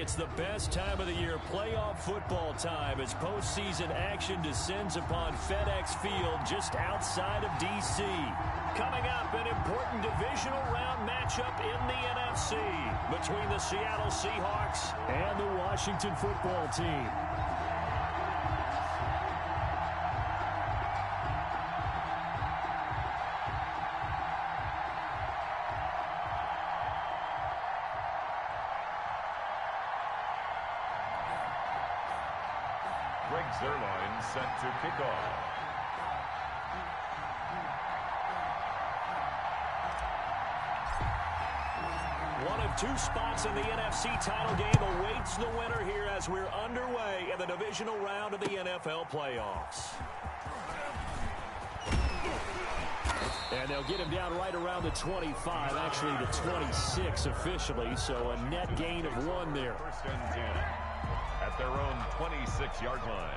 it's the best time of the year, playoff football time, as postseason action descends upon FedEx Field just outside of D.C. Coming up, an important divisional round matchup in the NFC between the Seattle Seahawks and the Washington football team. Zerline set to kick off. One of two spots in the NFC title game awaits the winner here as we're underway in the divisional round of the NFL playoffs. And they'll get him down right around the 25, actually the 26 officially, so a net gain of 1 there. First and 10 at their own 26-yard line.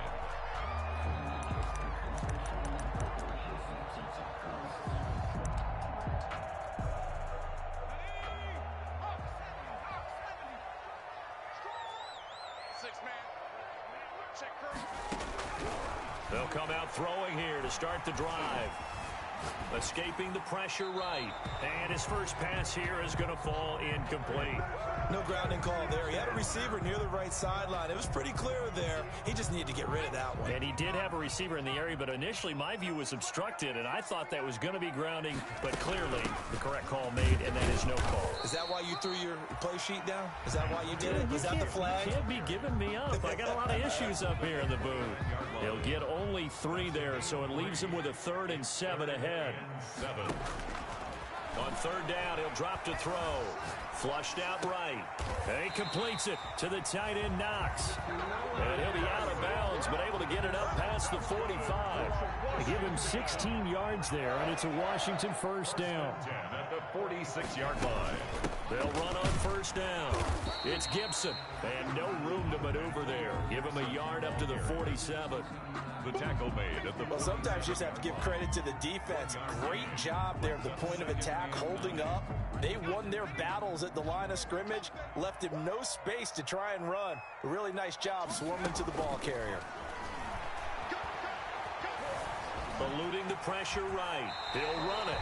They'll come out throwing here to start the drive. Escaping the pressure right. And his first pass here is going to fall incomplete. No grounding call there. He had a receiver near the right sideline. It was pretty clear there. He just needed to get rid of that one. And he did have a receiver in the area, but initially my view was obstructed, and I thought that was going to be grounding, but clearly the correct call made, and that is no call. Is that why you threw your play sheet down? Is that why you did it? Was that the flag? You can't be giving me up. I got a lot of issues up here in the booth. He'll get only 3 there, so it leaves him with a 3rd and 7 ahead. 7. On 3rd down, he'll drop to throw. Flushed out right. And he completes it to the tight end, Knox. And he'll be out of bounds, but able to get it up past the 45. They give him 16 yards there, and it's a Washington first down. 10 at the 46-yard line. They'll run on 1st down. It's Gibson, and no room to maneuver there. Give him a yard up to the 47. The tackle made at the... Well, sometimes you just have to give credit to the defense. Great job there at the point of attack, holding up. They won their battles at the line of scrimmage, left him no space to try and run. A really nice job swarming to the ball carrier. Eluding the pressure right. He'll run it.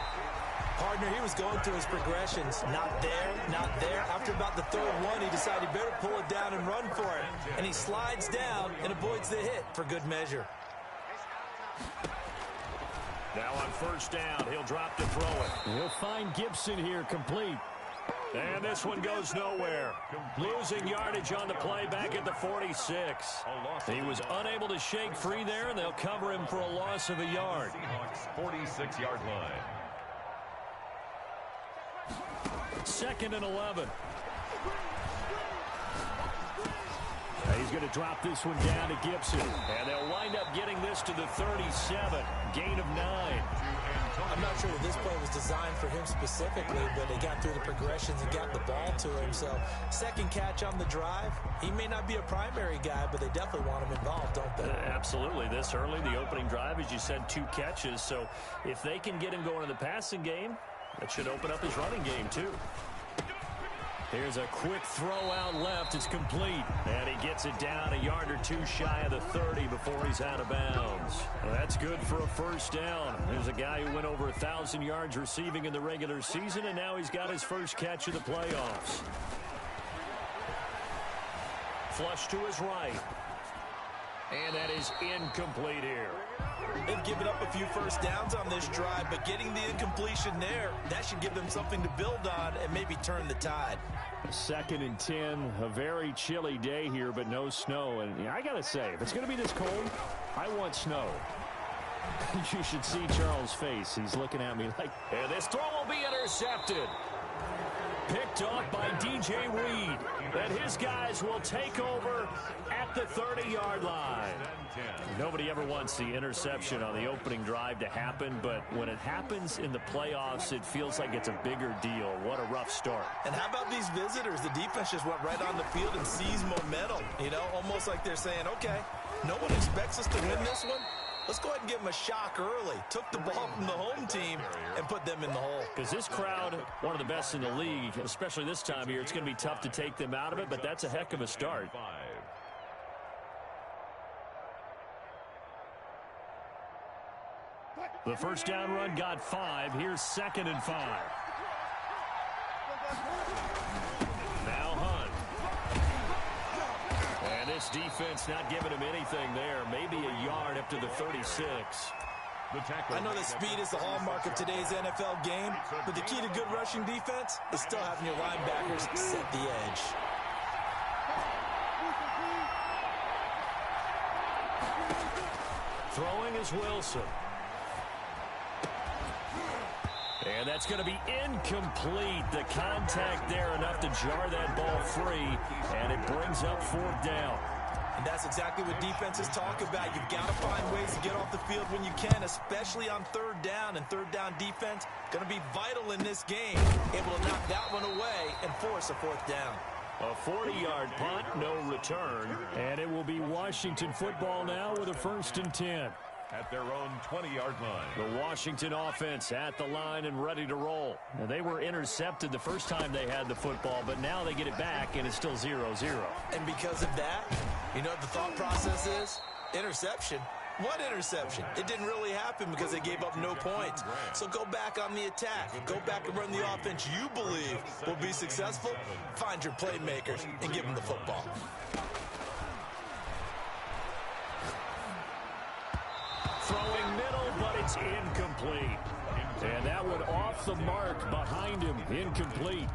Partner, he was going through his progressions. Not there, not there. After about the 3rd one, he decided he better pull it down and run for it. And he slides down and avoids the hit for good measure. Now on 1st down, he'll drop to throw it. He'll find Gibson here complete. And this one goes nowhere. Losing yardage on the play back at the 46. He was unable to shake free there, and they'll cover him for a loss of a yard. Seahawks 46-yard line. 2nd and 11. He's going to drop this one down to Gibson. And they'll wind up getting this to the 37. Gain of 9. I'm not sure that this play was designed for him specifically, but they got through the progressions and got the ball to him. So, 2nd catch on the drive. He may not be a primary guy, but they definitely want him involved, don't they? Absolutely. This early, the opening drive, as you said, 2 catches. So, if they can get him going in the passing game, that should open up his running game, too. Here's a quick throw out left. It's complete. And he gets it down a yard or 2 shy of the 30 before he's out of bounds. Well, that's good for a 1st down. There's a guy who went over 1,000 yards receiving in the regular season, and now he's got his first catch of the playoffs. Flush to his right. And that is incomplete here. They've given up a few 1st downs on this drive, but getting the incompletion there, that should give them something to build on and maybe turn the tide. 2nd and 10, a very chilly day here, but no snow. And I got to say, if it's going to be this cold, I want snow. You should see Charles' face. He's looking at me like, and this throw will be intercepted. Picked off by DJ Reed. And his guys will take over at the 30-yard line. Nobody ever wants the interception on the opening drive to happen, but when it happens in the playoffs, it feels like it's a bigger deal. What a rough start. And how about these visitors? The defense just went right on the field and seized momentum. You know, almost like they're saying, okay, no one expects us to win this one. Let's go ahead and give them a shock early. Took the ball from the home team and put them in the hole. Because this crowd, one of the best in the league, especially this time of year, it's going to be tough to take them out of it, but that's a heck of a start. The first down run got 5. Here's 2nd and 5. Now Hunt. And this defense not giving him anything there. Maybe a yard up to the 36. I know that speed is the hallmark of today's NFL game, but the key to good rushing defense is still having your linebackers set the edge. Throwing is Wilson. And that's going to be incomplete. The contact there enough to jar that ball free, and it brings up 4th down. And that's exactly what defenses talk about. You've got to find ways to get off the field when you can, especially on 3rd down. And 3rd down defense going to be vital in this game. Able to knock that one away and force a 4th down. A 40-yard punt, no return. And it will be Washington football now with a 1st and 10. At their own 20-yard line. The Washington offense at the line and ready to roll. Now, they were intercepted the first time they had the football, but now they get it back, and it's still 0-0. And because of that, you know what the thought process is? Interception. What interception? It didn't really happen because they gave up no points. So go back on the attack. Go back and run the offense you believe will be successful. Find your playmakers and give them the football. Throwing middle, but it's incomplete. And that one off the mark behind him. Incomplete.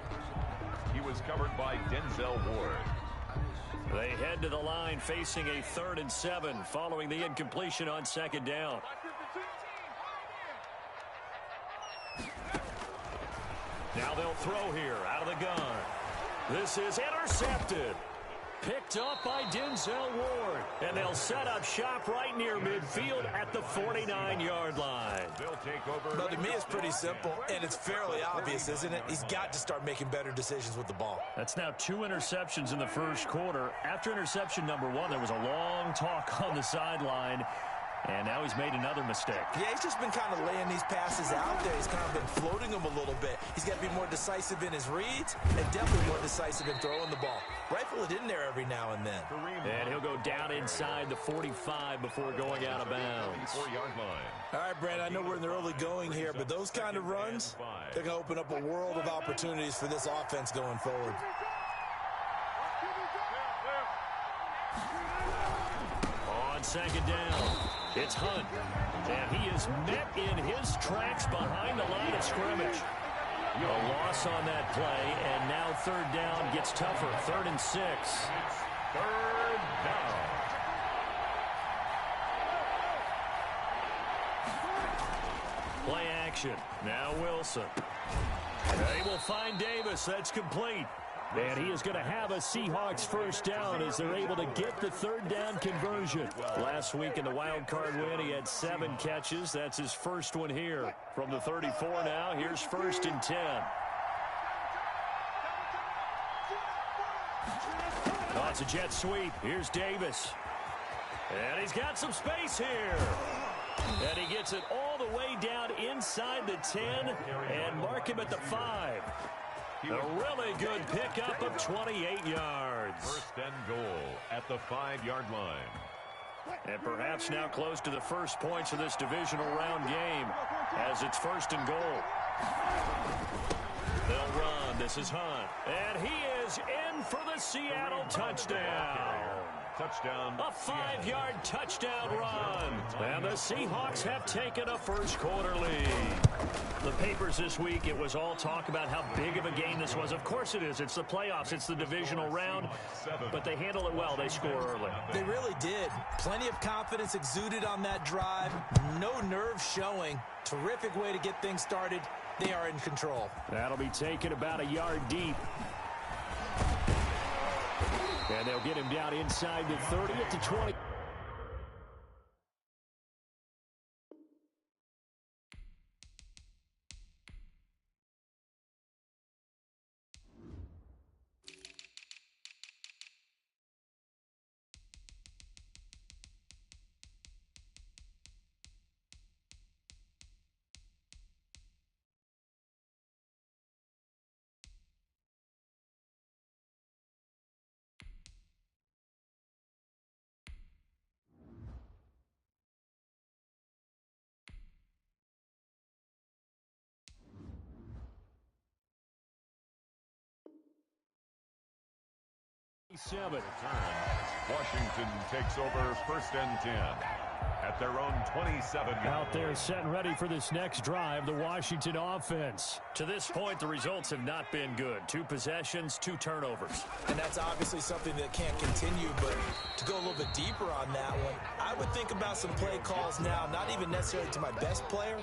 He was covered by Denzel Ward. They head to the line facing a 3rd and 7 following the incompletion on 2nd down. Now they'll throw here out of the gun. This is intercepted. Picked up by Denzel Ward. And they'll set up shop right near midfield at the 49-yard line. They'll take over. But to me, it's pretty simple, and it's fairly obvious, isn't it? He's got to start making better decisions with the ball. That's now 2 interceptions in the first quarter. After interception number 1, there was a long talk on the sideline. And now he's made another mistake. Yeah, he's just been kind of laying these passes out there. He's kind of been floating them a little bit. He's got to be more decisive in his reads and definitely more decisive in throwing the ball. Rifle it in there every now and then. And he'll go down inside the 45 before going out of bounds. 4-yard line. All right, Brad, I know we're in the early going here, but those kind of runs, they're going to open up a world of opportunities for this offense going forward. On 2nd down, it's Hunt. And he is met in his tracks behind the line of scrimmage. A loss on that play, and now 3rd down gets tougher. 3rd and 6. 3rd down. Play action. Now Wilson. They will find Davis. That's complete. And he is going to have a Seahawks 1st down as they're able to get the 3rd down conversion. Last week in the wild card win, he had 7 catches. That's his first one here. From the 34 now, here's 1st and 10. Oh, it's a jet sweep. Here's Davis. And he's got some space here. And he gets it all the way down inside the 10 and mark him at the 5. A really good pickup of 28 yards. 1st and goal at the 5-yard line. And perhaps now close to the first points of this divisional round game as it's 1st and goal. They'll run. This is Hunt. And he is in for the Seattle touchdown. Touchdown. A 5-yard touchdown run. And the Seahawks have taken a first quarter lead. The papers this week, it was all talk about how big of a game this was. Of course it is. It's the playoffs. It's the divisional round. But they handle it well. They score early. They really did. Plenty of confidence exuded on that drive. No nerves showing. Terrific way to get things started. They are in control. That'll be taken about a yard deep. And they'll get him down inside the 30 at the 20. 7. Washington takes over 1st and 10 at their own 27. Out there set and ready for this next drive, the Washington offense. To this point, the results have not been good. 2 possessions, 2 turnovers. And that's obviously something that can't continue, but to go a little bit deeper on that one, I would think about some play calls now, not even necessarily to my best player,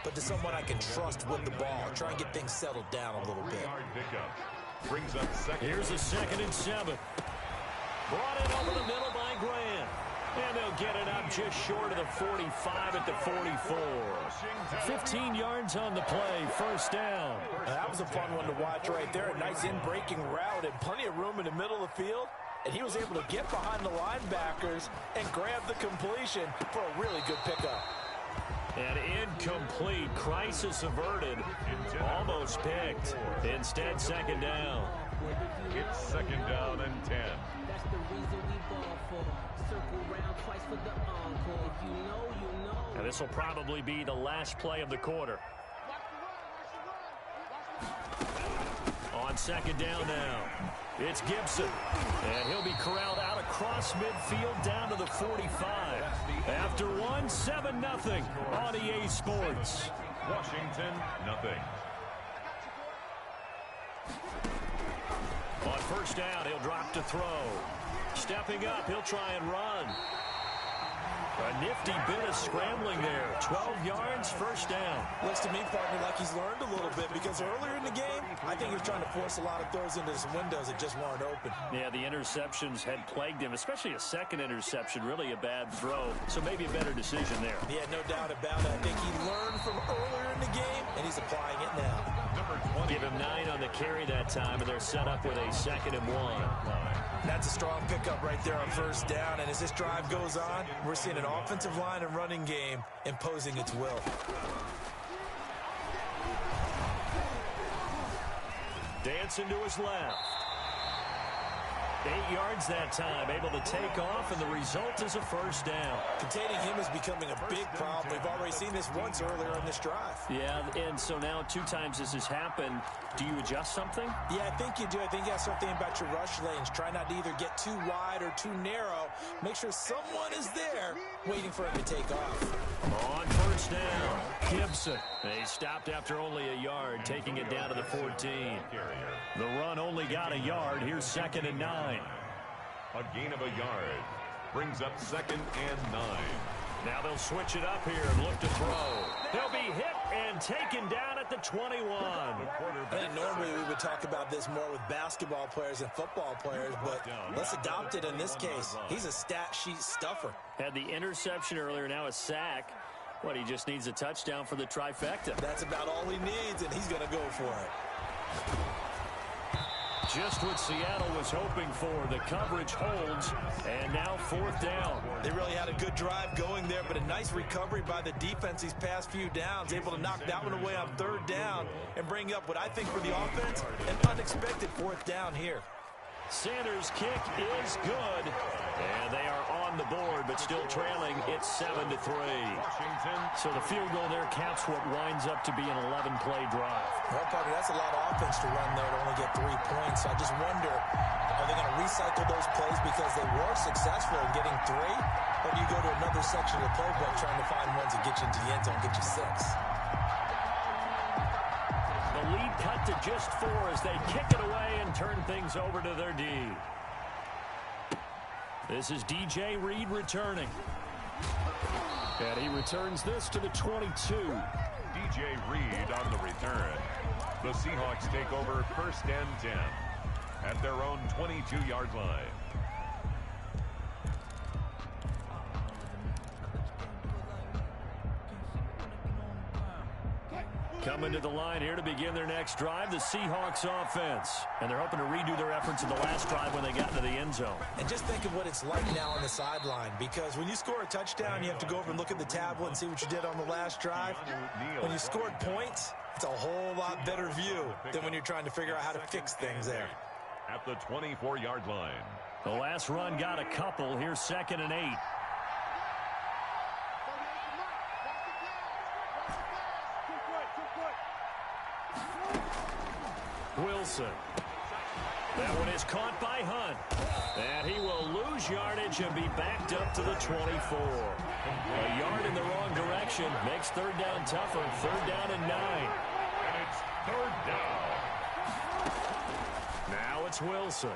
but to someone I can trust with the ball. Try and get things settled down a little bit. Brings up 2nd. Here's a 2nd and 7. Brought in over the middle by Grant. And they'll get it up just short of the 45 at the 44. 15 yards on the play, 1st down. That was a fun one to watch right there. A nice in-breaking route and plenty of room in the middle of the field. And he was able to get behind the linebackers and grab the completion for a really good pickup. And incomplete. Crisis averted. Almost picked. Instead, 2nd down. It's 2nd down and 10. That's the reason we ball for. Circle round twice for the encore. If you know, you know. And this will probably be the last play of the quarter. On 2nd down now, it's Gibson. And he'll be corralled out across midfield down to the 45. After 1, 7-0 on EA Sports. Washington, nothing. On 1st down, he'll drop to throw. Stepping up, he'll try and run. A nifty bit of scrambling there. 12 yards, 1st down. Looks to me, partner, like he's learned a little bit because earlier in the game, I think he was trying to force a lot of throws into some windows that just weren't open. Yeah, the interceptions had plagued him, especially a 2nd interception, really a bad throw. So maybe a better decision there. Yeah, no doubt about it. I think he learned from earlier in the game, and he's applying it now. Number 20. Give him 9 on the carry that time, and they're set up with a 2nd and 1. That's a strong pickup right there on 1st down, and as this drive goes on, we're seeing an offensive line and running game imposing its will. Dancing to his left. 8 yards that time, able to take off, and the result is a 1st down. Containing him is becoming a big problem. We've already seen this once earlier on this drive. Yeah, and so now 2 times this has happened. Do you adjust something? Yeah, I think you do. I think you have something about your rush lanes. Try not to either get too wide or too narrow. Make sure someone is there waiting for him to take off. On 1st down, Gibson. They stopped after only a yard, taking it down to the 14. The run only got a yard. Here's 2nd and 9. A gain of a yard. Brings up 2nd and 9. Now they'll switch it up here and look to throw. They'll be hit and taken down at the 21. I think normally we would talk about this more with basketball players and football players, but let's adopt it in this case. He's a stat sheet stuffer. Had the interception earlier, now a sack. What, he just needs a touchdown for the trifecta. That's about all he needs, and he's going to go for it. Just what Seattle was hoping for. The coverage holds, and now 4th down. They really had a good drive going there, but a nice recovery by the defense these past few downs, able to knock that one away on 3rd down and bring up what I think for the offense, an unexpected 4th down here. Sanders' kick is good, and they are on the board, but still trailing. It's 7-3. So the field goal there caps what winds up to be an 11-play drive. Well, partner, that's a lot of offense to run there to only get 3 points. So I just wonder, are they going to recycle those plays because they were successful in getting 3? Or do you go to another section of the playbook trying to find ones that get you into the end zone, get you 6? The lead cut to just 4 as they kick it away and turn things over to their D. This is DJ Reed returning. And he returns this to the 22. DJ Reed on the return. The Seahawks take over 1st and 10 at their own 22-yard line. Coming to the line here to begin their next drive, the Seahawks offense. And they're hoping to redo their efforts in the last drive when they got into the end zone. And just think of what it's like now on the sideline, because when you score a touchdown, you have to go over and look at the tablet and see what you did on the last drive. When you scored points, it's a whole lot better view than when you're trying to figure out how to fix things there. At the 24-yard line. The last run got a couple. Here's 2nd and 8. Wilson. That one is caught by Hunt. And he will lose yardage and be backed up to the 24. A yard in the wrong direction makes third down tougher. Third down and 9. And it's third down. Now it's Wilson.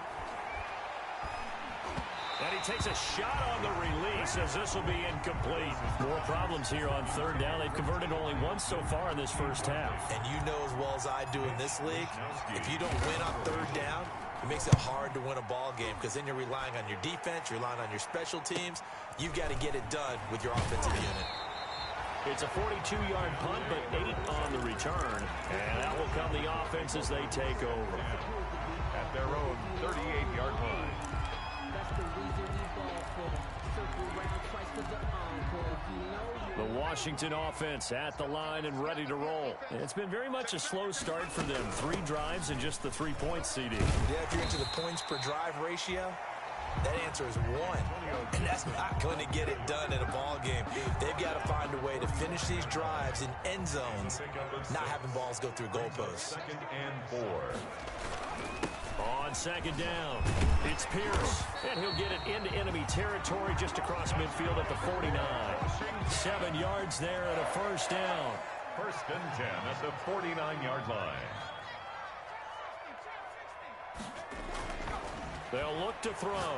And he takes a shot on the release as this will be incomplete. More problems here on third down. They've converted only once so far in this first half. And you know as well as I do in this league, if you don't win on third down, it makes it hard to win a ball game because then you're relying on your defense, you're relying on your special teams. You've got to get it done with your offensive unit. It's a 42-yard punt, but 8 on the return. And that will come the offense as they take over. At their own 38-yard line. The Washington offense at the line and ready to roll. It's been very much a slow start for them. 3 drives and just the 3 points, CD. Yeah, if you're into the points per drive ratio, that answer is 1. And that's not going to get it done in a ball game. They've got to find a way to finish these drives in end zones, not having balls go through goalposts. 2nd and 4. On second down, it's Pierce, and he'll get it into enemy territory just across midfield at the 49. 7 yards there and a first down. 1st and 10 at the 49-yard line. They'll look to throw.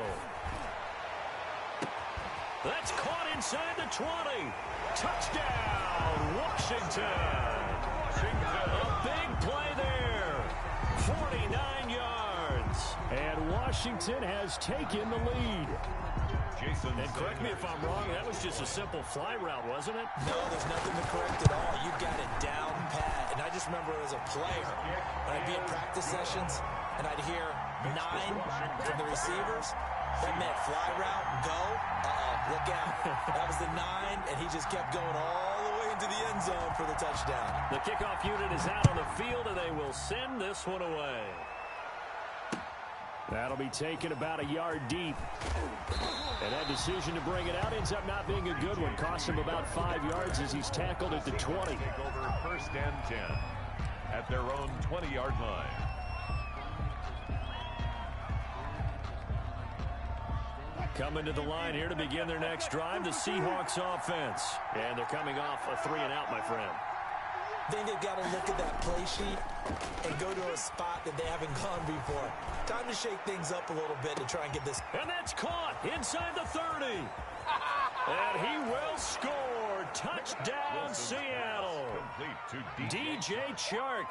That's caught inside the 20. Touchdown, Washington. A big play there. 49 yards. And Washington has taken the lead. And correct me if I'm wrong, that was just a simple fly route, wasn't it? No, there's nothing to correct at all. You got it down pat. And I just remember as a player, when I'd be in practice sessions, and I'd hear 9 from the receivers, that meant fly route, go, look out. That was the 9, and he just kept going all the way into the end zone for the touchdown. The kickoff unit is out on the field, and they will send this one away. That'll be taken about a yard deep. And that decision to bring it out ends up not being a good one. Cost him about 5 yards as he's tackled at the 20. Take over 1st and 10 at their own 20-yard line. Coming to the line here to begin their next drive, the Seahawks offense. And they're coming off a 3 and out, my friend. I think they've got to look at that play sheet and go to a spot that they haven't gone before. Time to shake things up a little bit to try and get this. And that's caught inside the 30. And he will score. Touchdown, Seattle. DJ Chark,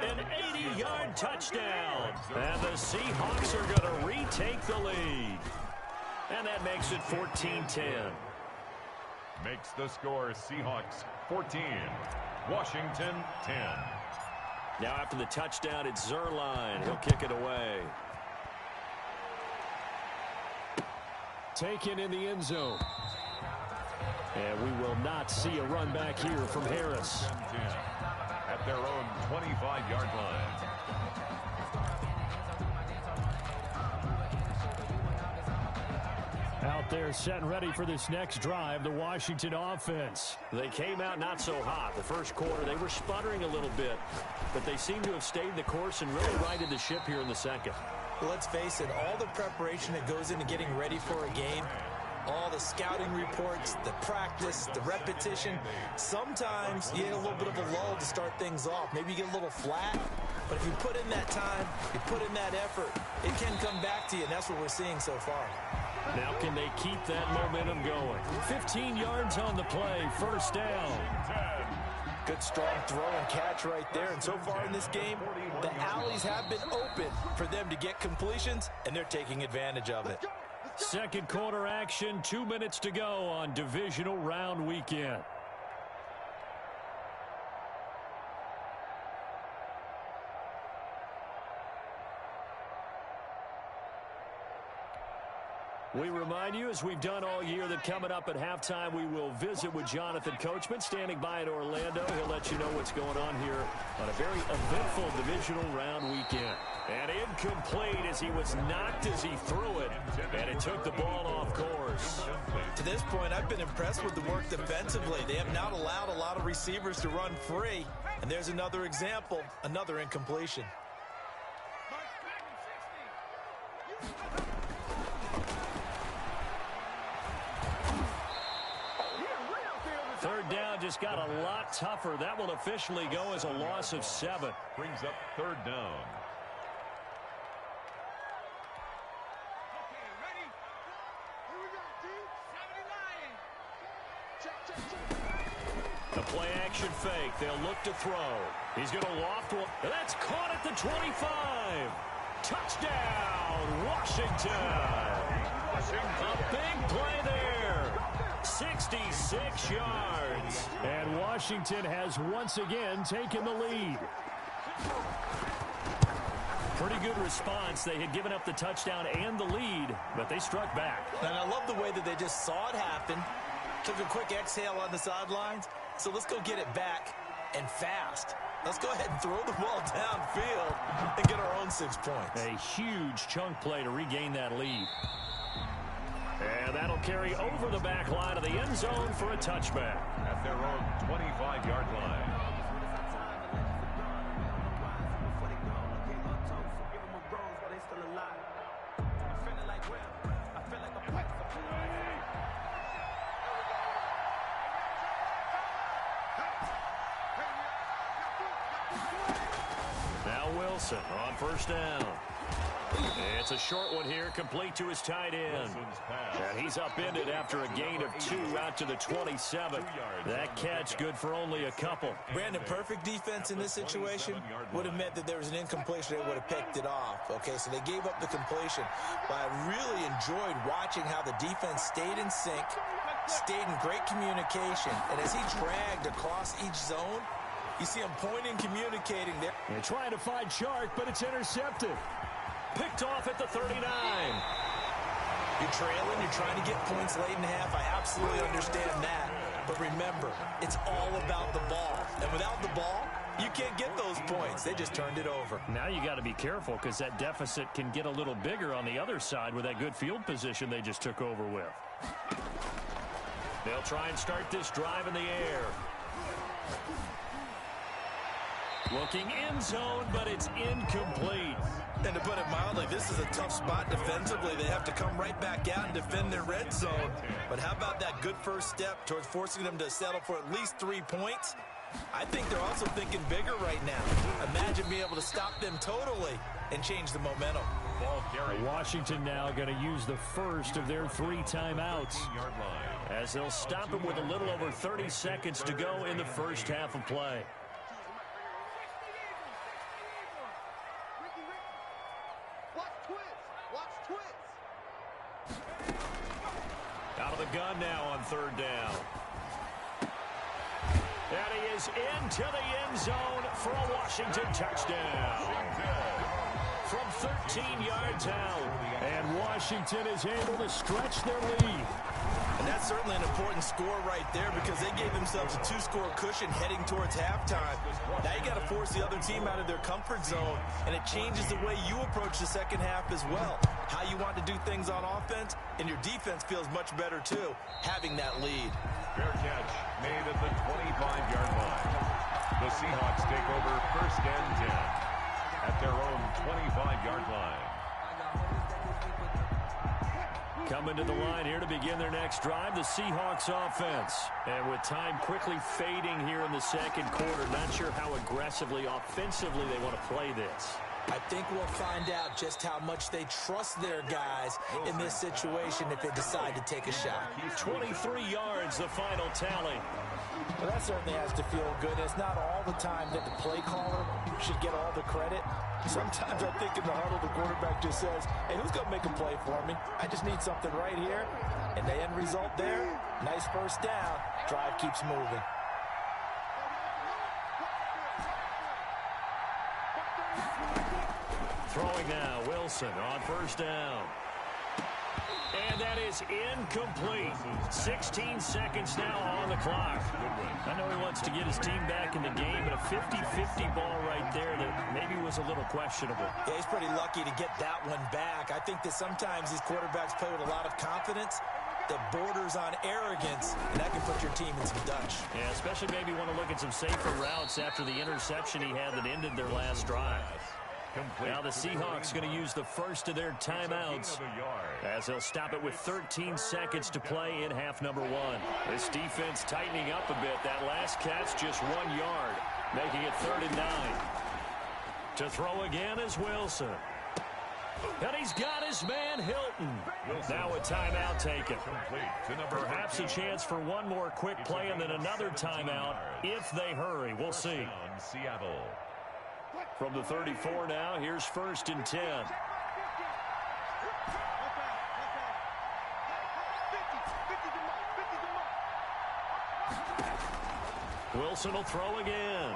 an 80-yard touchdown. And the Seahawks are going to retake the lead. And that makes it 14-10. Makes the score Seahawks 14. Washington 10. Now after the touchdown, it's Zerline. He'll kick it away. Taken in the end zone. And we will not see a run back here from Harris. 10 at their own 25-yard line. Out there set and ready for this next drive, the Washington offense. They came out not so hot. The first quarter, they were sputtering a little bit, but they seem to have stayed the course and really righted the ship here in the second. Well, let's face it, all the preparation that goes into getting ready for a game, all the scouting reports, the practice, the repetition, sometimes you get a little bit of a lull to start things off. Maybe you get a little flat, but if you put in that time, you put in that effort, it can come back to you, and that's what we're seeing so far. Now can they keep that momentum going? 15 yards on the play, first down. Good strong throw and catch right there. And so far in this game, the alleys have been open for them to get completions, and they're taking advantage of it. Second quarter action, 2 minutes to go on divisional round weekend. We remind you, as we've done all year, that coming up at halftime, we will visit with Jonathan Coachman, standing by in Orlando. He'll let you know what's going on here on a very eventful divisional round weekend. And incomplete as he was knocked as he threw it, and it took the ball off course. To this point, I've been impressed with the work defensively. They have not allowed a lot of receivers to run free. And there's another example, another incompletion. just got a lot tougher. That will officially go as a loss of 7. Brings up 3rd down. The play action fake. They'll look to throw. He's going to loft one. That's caught at the 25. Touchdown, Washington. A big play there. 66 yards. And Washington has once again taken the lead. Pretty good response. They had given up the touchdown and the lead, but they struck back. And I love the way that they just saw it happen. Took a quick exhale on the sidelines. So let's go get it back and fast. Let's go ahead and throw the ball downfield and get our own 6 points. A huge chunk play to regain that lead. And that'll carry over the back line of the end zone for a touchback. At their own 25-yard line. On 1st down. It's a short one here, complete to his tight end. And he's upended after a gain of 2 out to the 27. That catch good for only a couple. Brandon, perfect defense in this situation would have meant that there was an incompletion. They would have picked it off. Okay, so they gave up the completion. But I really enjoyed watching how the defense stayed in sync, stayed in great communication. And as he dragged across each zone, you see him pointing, communicating there. They're trying to find Chark, but it's intercepted. Picked off at the 39. You're trailing, you're trying to get points late in half. I absolutely understand that. But remember, it's all about the ball. And without the ball, you can't get those points. They just turned it over. Now you got to be careful because that deficit can get a little bigger on the other side with that good field position they just took over with. They'll try and start this drive in the air. Looking end zone, but it's incomplete. And to put it mildly, this is a tough spot defensively. They have to come right back out and defend their red zone. But how about that good first step towards forcing them to settle for at least 3 points? I think they're also thinking bigger right now. Imagine being able to stop them totally and change the momentum. Washington now going to use the first of their 3 timeouts as they'll stop it with a little over 30 seconds to go in the first half of play. Out of the gun now on 3rd down. And he is into the end zone for a Washington touchdown. From 13 yards out. And Washington is able to stretch their lead. And that's certainly an important score right there because they gave themselves a 2-score cushion heading towards halftime. Now you got to force the other team out of their comfort zone, and it changes the way you approach the second half as well. How you want to do things on offense, and your defense feels much better too, having that lead. Fair catch made at the 25-yard line. The Seahawks take over 1st and 10 at their own 25-yard line. Coming to the line here to begin their next drive, the Seahawks offense. And with time quickly fading here in the second quarter, not sure how aggressively, offensively they want to play this. I think we'll find out just how much they trust their guys in this situation if they decide to take a shot. 23 yards, the final tally. Well, that certainly has to feel good. It's not all the time that the play caller should get all the credit. Sometimes I think in the huddle, the quarterback just says, hey, who's going to make a play for me? I just need something right here. And the end result there, nice first down. Drive keeps moving. Throwing now, Wilson on 1st down. And that is incomplete. 16 seconds now on the clock. I know he wants to get his team back in the game, but a 50-50 ball right there that maybe was a little questionable. Yeah, he's pretty lucky to get that one back. I think that sometimes these quarterbacks play with a lot of confidence that borders on arrogance, and that can put your team in some Dutch. Yeah, especially maybe want to look at some safer routes after the interception he had that ended their last drive. Now the Seahawks going to use the first of their timeouts as they'll stop it with 13 seconds to play in half number 1. This defense tightening up a bit. That last catch just 1 yard, making it 3rd and 9. To throw again is Wilson. And he's got his man Hilton. Now a timeout taken. Perhaps a chance for one more quick play and then another timeout if they hurry. We'll see. Seattle. From the 34 now, here's 1st and 10. Wilson will throw again.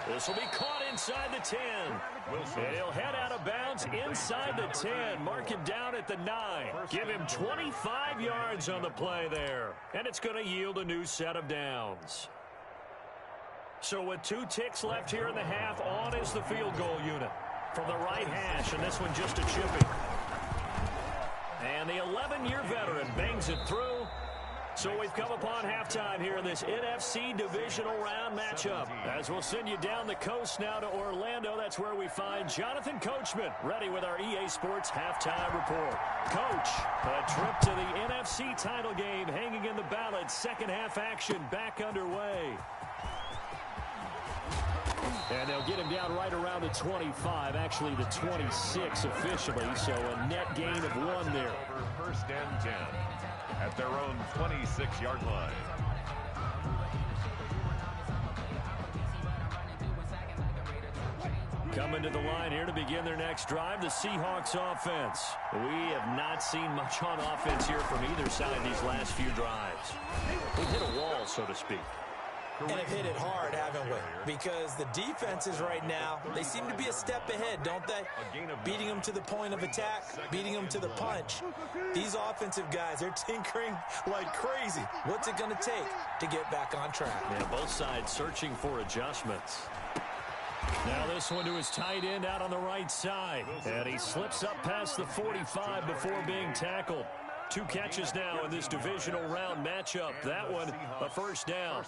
This will be caught inside the 10. And he'll head out of bounds inside the 10. Mark him down at the 9. Give him 25 yards on the play there. And it's going to yield a new set of downs. So with 2 ticks left here in the half, on is the field goal unit. From the right hash, and this one just a chippy. And the 11-year veteran bangs it through. So we've come upon halftime here in this NFC divisional round matchup. As we'll send you down the coast now to Orlando, that's where we find Jonathan Coachman, ready with our EA Sports halftime report. Coach, a trip to the NFC title game hanging in the balance. Second half action back underway. And they'll get him down right around the 25, actually the 26 officially, so a net gain of 1 there. Over 1st and 10 at their own 26-yard line. Coming to the line here to begin their next drive, the Seahawks offense. We have not seen much on offense here from either side these last few drives. We've hit a wall, so to speak. And have hit it hard, haven't we? Because the defenses right now, they seem to be a step ahead, don't they? Beating them to the point of attack, beating them to the punch. These offensive guys, they're tinkering like crazy. What's it going to take to get back on track? Yeah, both sides searching for adjustments. Now this one to his tight end out on the right side. And he slips up past the 45 before being tackled. 2 catches now in this divisional round matchup. That one, a first down.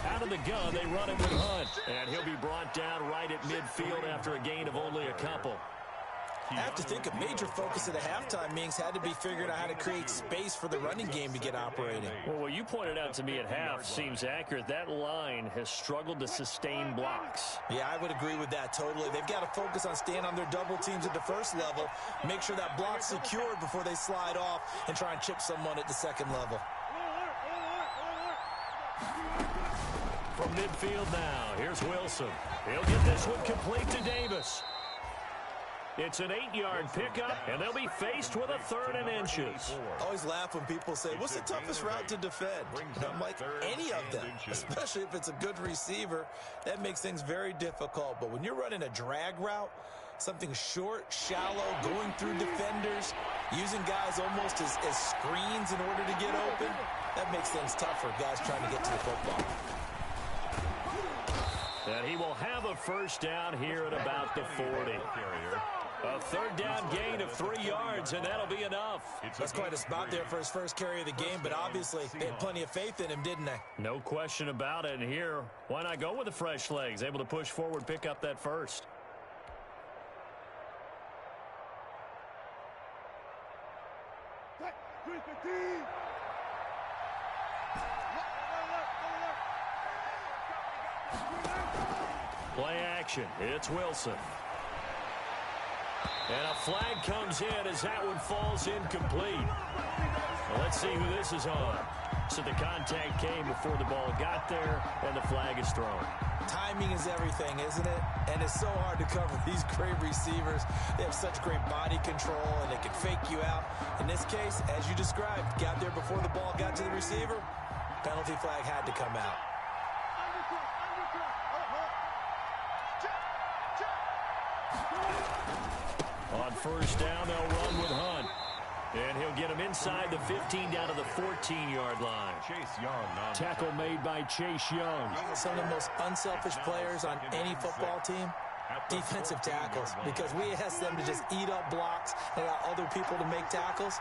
Out of the gun, they run it with Hunt. And he'll be brought down right at midfield after a gain of only a couple. I have to think a major focus of the halftime meetings had to be figuring out how to create space for the running game to get operating. Well, what you pointed out to me at half seems accurate. That line has struggled to sustain blocks. Yeah, I would agree with that totally. They've got to focus on staying on their double teams at the first level, make sure that block's secured before they slide off and try and chip someone at the second level. From midfield now, here's Wilson. He'll get this one complete to Davis. It's an 8-yard pickup, and they'll be faced with a 3rd and inches. I always laugh when people say, what's the toughest route to defend? And I'm like, any of them, especially if it's a good receiver. That makes things very difficult. But when you're running a drag route, something short, shallow, going through defenders, using guys almost as screens in order to get open, that makes things tough for guys trying to get to the football. And he will have a first down here at about the 40. A 3rd down gain of 3 yards, and that'll be enough. That's quite a spot there for his first carry of the game, but obviously they had plenty of faith in him, didn't they? No question about it. And here, why not go with the fresh legs? Able to push forward, pick up that first. Play action. It's Wilson. And a flag comes in as that one falls incomplete. Well, let's see who this is on. So the contact came before the ball got there, and the flag is thrown. Timing is everything, isn't it? And it's so hard to cover these great receivers. They have such great body control, and they can fake you out. In this case, as you described, got there before the ball got to the receiver. Penalty flag had to come out. On first down, they'll run with Hunt. And he'll get him inside the 15 down to the 14-yard line. Chase Young. Tackle made by Chase Young. Some of the most unselfish players on any football team, defensive tackles, because we ask them to just eat up blocks and allow other people to make tackles.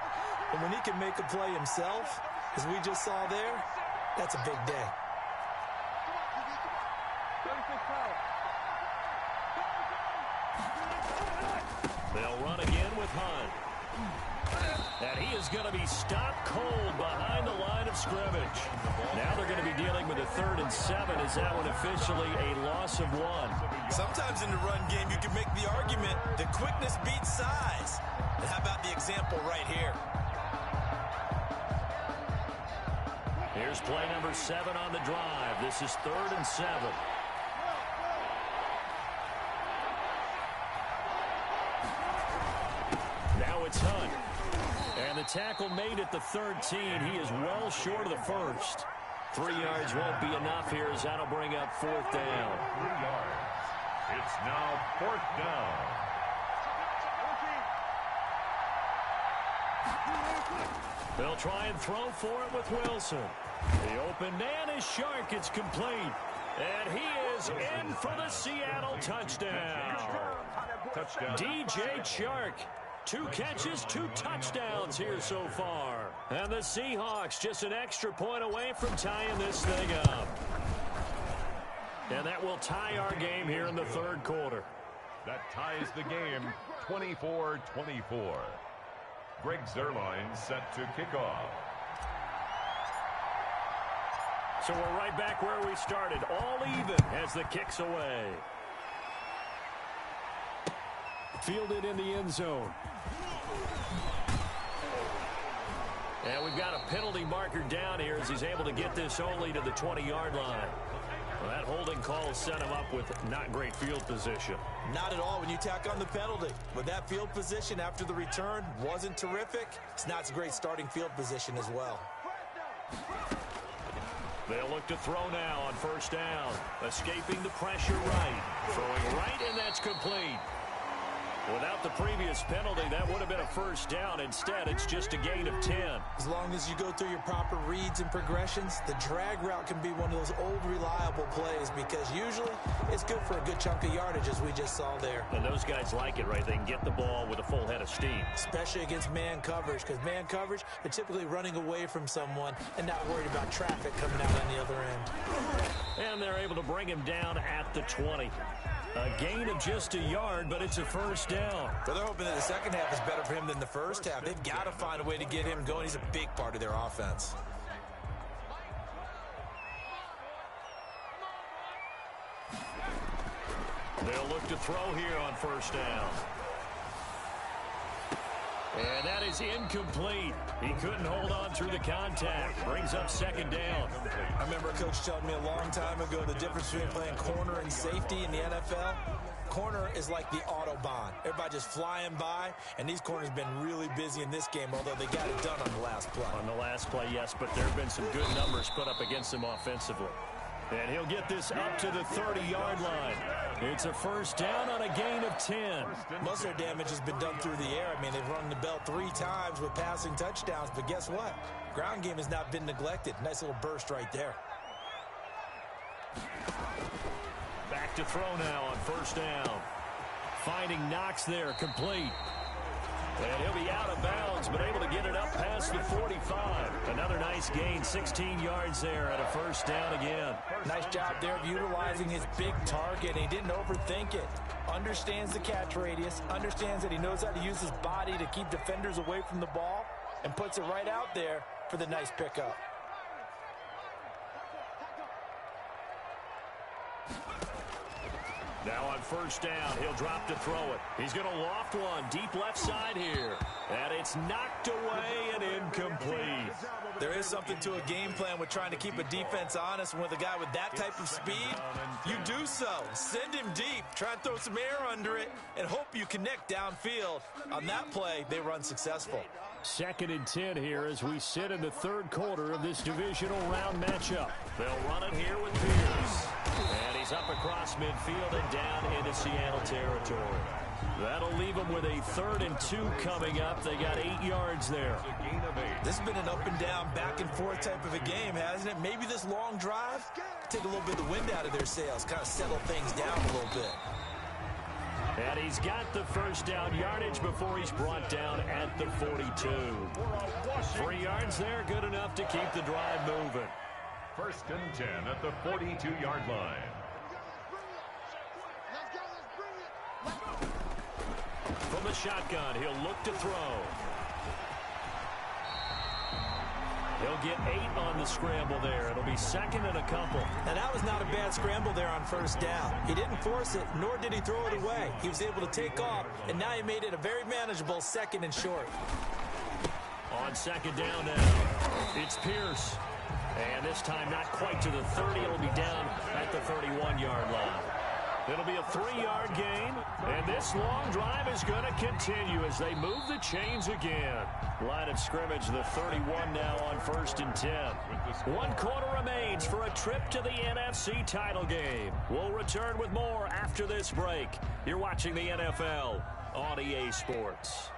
And when he can make a play himself, as we just saw there, that's a big day. They'll run again with Hunt. And he is going to be stopped cold behind the line of scrimmage. Now they're going to be dealing with a 3rd and 7. Is that one officially a loss of 1? Sometimes in the run game, you can make the argument that quickness beats size. And how about the example right here? Here's play number 7 on the drive. This is 3rd and 7. Now it's Hunt. And the tackle made at the 13. He is well short of the first. 3 yards won't be enough here as that'll bring up 4th down. 3 yards. It's now 4th down. They'll try and throw for it with Wilson. The open man is Shark. It's complete. And he is in for the Seattle touchdown. DJ Chark. 2 catches, 2 touchdowns here so far. And the Seahawks just an extra point away from tying this thing up. And that will tie our game here in the 3rd quarter. That ties the game 24-24. Greg Zuerlein set to kick off. So we're right back where we started, all even as the kick's away. Fielded in the end zone. And we've got a penalty marker down here as he's able to get this only to the 20-yard line. Well, that holding call set him up with not great field position. Not at all when you tack on the penalty. But that field position after the return wasn't terrific. It's not a great starting field position as well. They'll look to throw now on 1st down. Escaping the pressure right. Throwing right, and that's complete. Without the previous penalty, that would have been a 1st down. Instead, it's just a gain of 10. As long as you go through your proper reads and progressions, the drag route can be one of those old reliable plays because usually it's good for a good chunk of yardage, as we just saw there. And those guys like it, right? They can get the ball with a full head of steam. Especially against man coverage, because man coverage, they're typically running away from someone and not worried about traffic coming out on the other end. And they're able to bring him down at the 20. A gain of just a yard, but it's a 1st down. Well, they're hoping that the second half is better for him than the first half. They've got to find a way to get him going. He's a big part of their offense. They'll look to throw here on 1st down. And that is incomplete. He couldn't hold on through the contact. Brings up 2nd down. I remember a coach telling me a long time ago the difference between playing corner and safety in the NFL. Corner is like the Autobahn. Everybody just flying by, and these corners have been really busy in this game, although they got it done on the last play. On the last play, yes, but there have been some good numbers put up against him offensively. And he'll get this up to the 30-yard line. It's a 1st down on a gain of 10. Most of their damage has been done through the air. I mean, they've rung the bell 3 times with passing touchdowns, but guess what? Ground game has not been neglected. Nice little burst right there. Back to throw now on 1st down. Finding Knox there, complete. And he'll be out of bounds, but able to get it up past the 45. Another nice gain, 16 yards there at a 1st down again. Nice job there of utilizing his big target. He didn't overthink it. Understands the catch radius, understands that he knows how to use his body to keep defenders away from the ball, and puts it right out there for the nice pickup. Now on 1st down, he'll drop to throw it. He's going to loft one deep left side here. And it's knocked away and incomplete. There is something to a game plan with trying to keep a defense honest. And with a guy with that type of speed, you do so. Send him deep. Try and throw some air under it and hope you connect downfield. On that play, they run successful. 2nd and 10 here as we sit in the 3rd quarter of this divisional round matchup. They'll run it here with Pierce. And he's up across midfield and down into Seattle territory. That'll leave them with a 3rd and 2 coming up. They got 8 yards there. This has been an up and down, back and forth type of a game, hasn't it? Maybe this long drive take a little bit of the wind out of their sails, kind of settle things down a little bit. And he's got the first down yardage before he's brought down at the 42. 3 yards there, good enough to keep the drive moving. 1st and 10 at the 42-yard line. From the shotgun, he'll look to throw. He'll get 8 on the scramble there. It'll be 2nd and a couple. Now, that was not a bad scramble there on 1st down. He didn't force it, nor did he throw it away. He was able to take off, and now he made it a very manageable 2nd and short. On 2nd down now, it's Pierce. And this time not quite to the 30. It'll be down at the 31-yard line. It'll be a 3-yard gain, and this long drive is going to continue as they move the chains again. Line of scrimmage, the 31 now on 1st and 10. 1 quarter remains for a trip to the NFC title game. We'll return with more after this break. You're watching the NFL on EA Sports.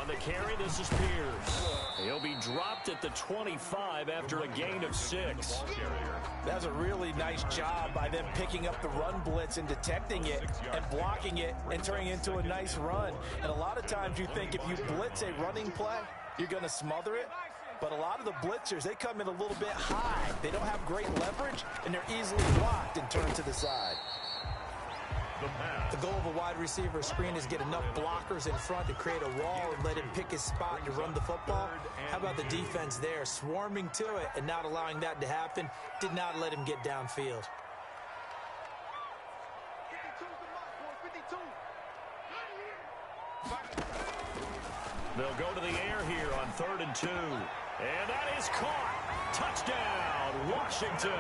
On the carry, this is Pierce. He'll be dropped at the 25 after a gain of 6. That's a really nice job by them picking up the run blitz and detecting it and blocking it and turning it into a nice run. And a lot of times you think if you blitz a running play, you're going to smother it. But a lot of the blitzers, they come in a little bit high. They don't have great leverage, and they're easily blocked and turned to the side. The goal of a wide receiver screen is get enough blockers in front to create a wall and let him pick his spot to run the football. How about the defense there, swarming to it and not allowing that to happen? Did not let him get downfield. They'll go to the air here on 3rd and 2. And that is caught. Touchdown, Washington.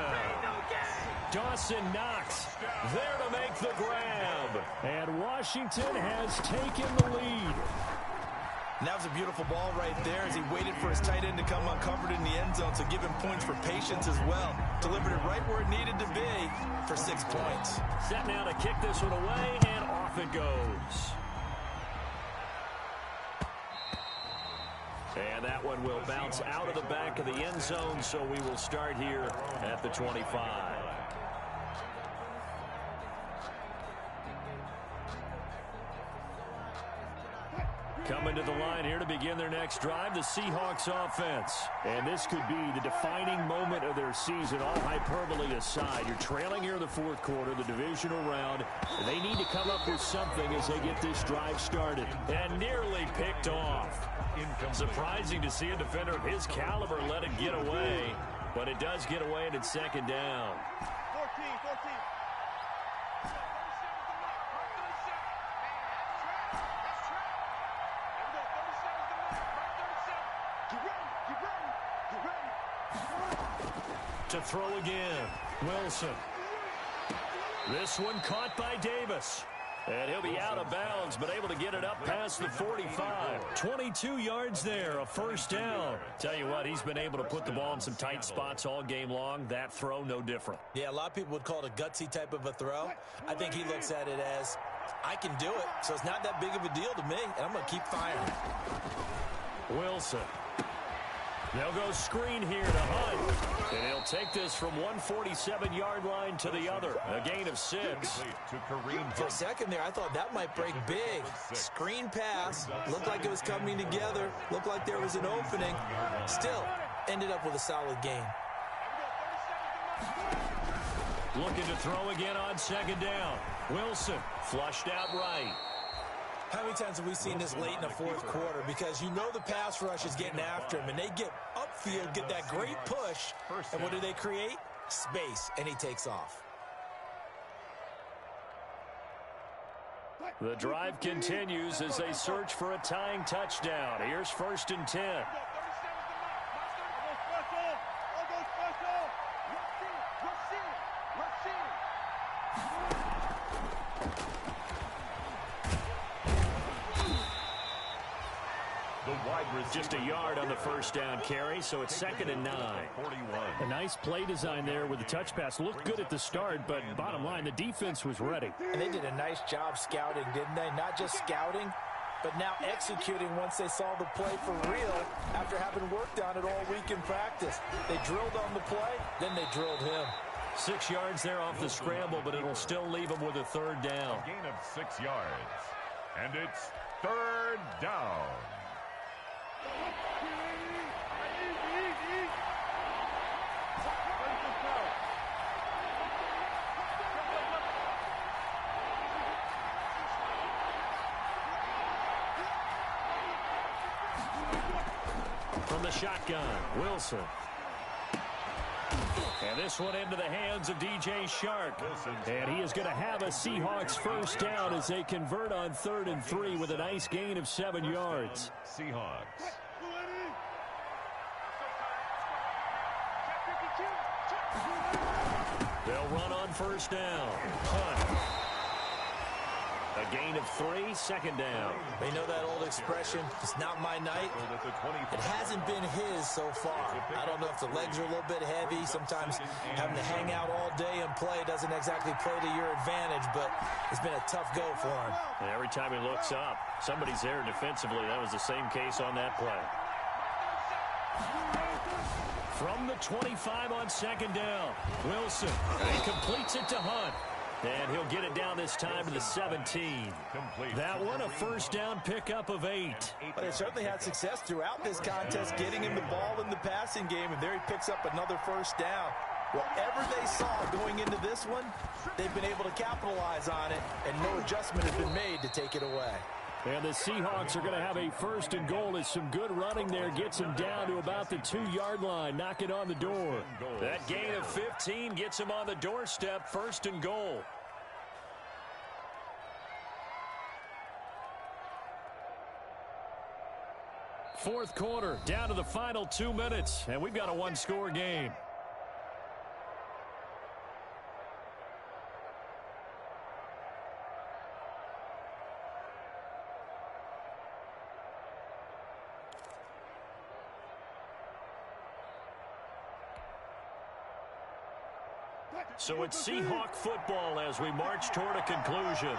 Dawson Knox there to make the grab. And Washington has taken the lead. And that was a beautiful ball right there as he waited for his tight end to come uncovered in the end zone. So give him points for patience as well. Delivered it right where it needed to be for 6 points. Set now to kick this one away, and off it goes. And that one will bounce out of the back of the end zone, so we will start here at the 25. Coming to the line here to begin their next drive, the Seahawks offense. And this could be the defining moment of their season, all hyperbole aside. You're trailing here in the 4th quarter, the divisional round. And they need to come up with something as they get this drive started. And nearly picked off. Surprising to see a defender of his caliber let it get away. But it does get away, and it's 2nd down. 14. To throw again, Wilson. This one caught by Davis. And he'll be out of bounds, but able to get it up past the 45. 22 yards there, a 1st down. Tell you what, he's been able to put the ball in some tight spots all game long. That throw, no different. Yeah, a lot of people would call it a gutsy type of a throw. I think he looks at it as, I can do it, so it's not that big of a deal to me, and I'm going to keep firing. Wilson. They'll go screen here to Hunt. And he'll take this from 147-yard line to the other. A gain of 6. For a second there, I thought that might break big. Screen pass. Looked like it was coming together. Looked like there was an opening. Still, ended up with a solid gain. Looking to throw again on 2nd down. Wilson flushed out right. How many times have we seen this late in the 4th quarter? Because you know the pass rush is getting after him, and they get upfield, get that great push, and what do they create? Space, and he takes off. The drive continues as they search for a tying touchdown. Here's 1st and 10. Just a yard on the 1st down carry, so it's 2nd and 9. A nice play design there with the touch pass. Looked good at the start, but bottom line, the defense was ready. And they did a nice job scouting, didn't they? Not just scouting, but now executing once they saw the play for real after having worked on it all week in practice. They drilled on the play, then they drilled him. 6 yards there off the scramble, but it'll still leave him with a third down. A gain of 6 yards. And it's third down. From the shotgun, Wilson. And this one into the hands of DJ Shark. And he is going to have a Seahawks first down as they convert on 3rd and 3 with a nice gain of 7 yards. Seahawks. They'll run on first down. Hunt. A gain of 3, second down. They know that old expression, it's not my night. It hasn't been his so far. I don't know if the legs are a little bit heavy. Sometimes having to hang out all day and play doesn't exactly play to your advantage, but it's been a tough go for him. And every time he looks up, somebody's there defensively. That was the same case on that play. From the 25 on second down, Wilson. He completes it to Hunt. And he'll get it down this time to the 17. That one, a first down pickup of 8. But they certainly had success throughout this contest, getting him the ball in the passing game, and there he picks up another first down. Whatever they saw going into this one, they've been able to capitalize on it, and no adjustment has been made to take it away. And the Seahawks are going to have a first and goal as some good running there gets him down to about the 2-yard line, knocking on the door. That gain of 15 gets him on the doorstep, first and goal. Fourth quarter, down to the final 2 minutes, and we've got a one-score game. So it's Seahawk football as we march toward a conclusion.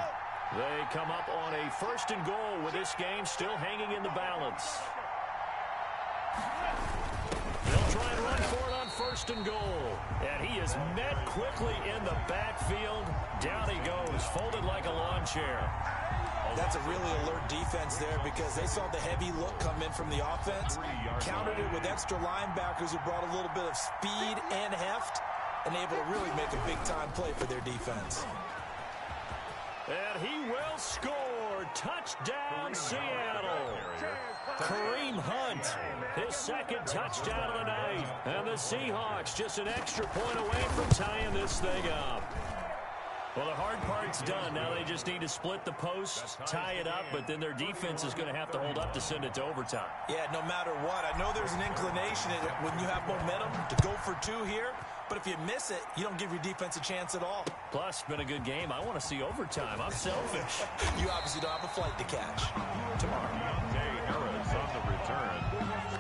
They come up on a first and goal with this game still hanging in the balance. They'll try and run for it on first and goal. And he is met quickly in the backfield. Down he goes, folded like a lawn chair. That's a really alert defense there because they saw the heavy look come in from the offense, countered it with extra linebackers who brought a little bit of speed and heft, and able to really make a big-time play for their defense. And he will score. Touchdown, Seattle. Kareem Hunt, his second touchdown of the night. And the Seahawks just an extra point away from tying this thing up. Well, the hard part's done. Now they just need to split the posts, tie it up, but then their defense is going to have to hold up to send it to overtime. Yeah, no matter what. I know there's an inclination when you have momentum to go for 2 here, but if you miss it, you don't give your defense a chance at all. Plus, been a good game. I want to see overtime. I'm selfish. You obviously don't have a flight to catch. Tomorrow, Day Harris on the return.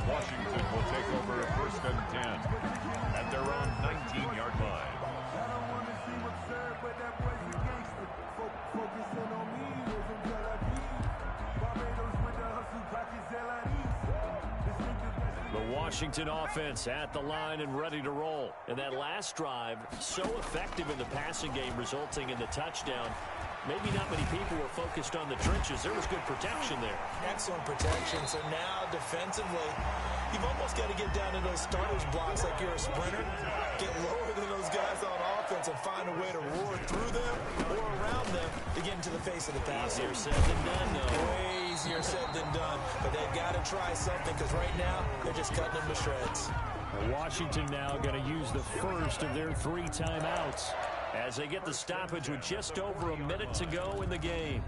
Washington will take over first and 10 at their own 19-yard line. The Washington offense at the line and ready to roll. And that last drive, so effective in the passing game, resulting in the touchdown. Maybe not many people were focused on the trenches. There was good protection there. Excellent protection. So now defensively, you've almost got to get down to those starters blocks like you're a sprinter. Get lower than those guys on offense and find a way to roar through them or around them to get into the face of the passer. Easier said than done, though. Way easier said than done. But they've got to try something because right now they're just cutting them to shreds. Washington now going to use the first of their 3 timeouts as they get the stoppage with just over a minute to go in the game.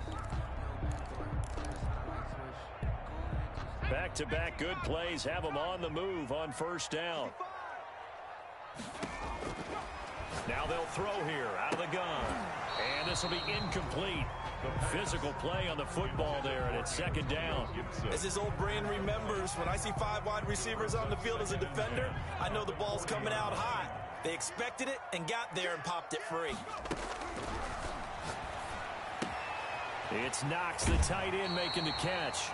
Back-to-back good plays have them on the move on first down. Now they'll throw here out of the gun. And this will be incomplete. Physical play on the football there, and it's second down. As his old brain remembers, when I see 5 wide receivers on the field as a defender, I know the ball's coming out high. They expected it and got there and popped it free. It's Knox, the tight end, making the catch.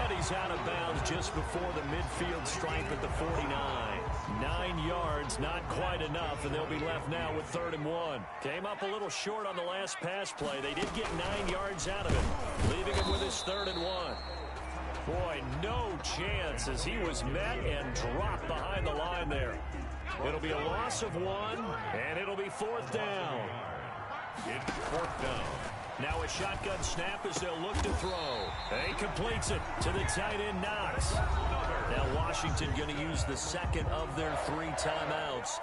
And he's out of bounds just before the midfield stripe at the 49. 9 yards, not quite enough, and they'll be left now with 3rd and 1. Came up a little short on the last pass play. They did get 9 yards out of it, leaving him with his 3rd and 1. Boy, no chance as he was met and dropped behind the line there. It'll be a loss of 1, and it'll be 4th down. It's 4th down. Now a shotgun snap as they'll look to throw. He completes it to the tight end, Knox. Now Washington going to use the second of their 3 timeouts,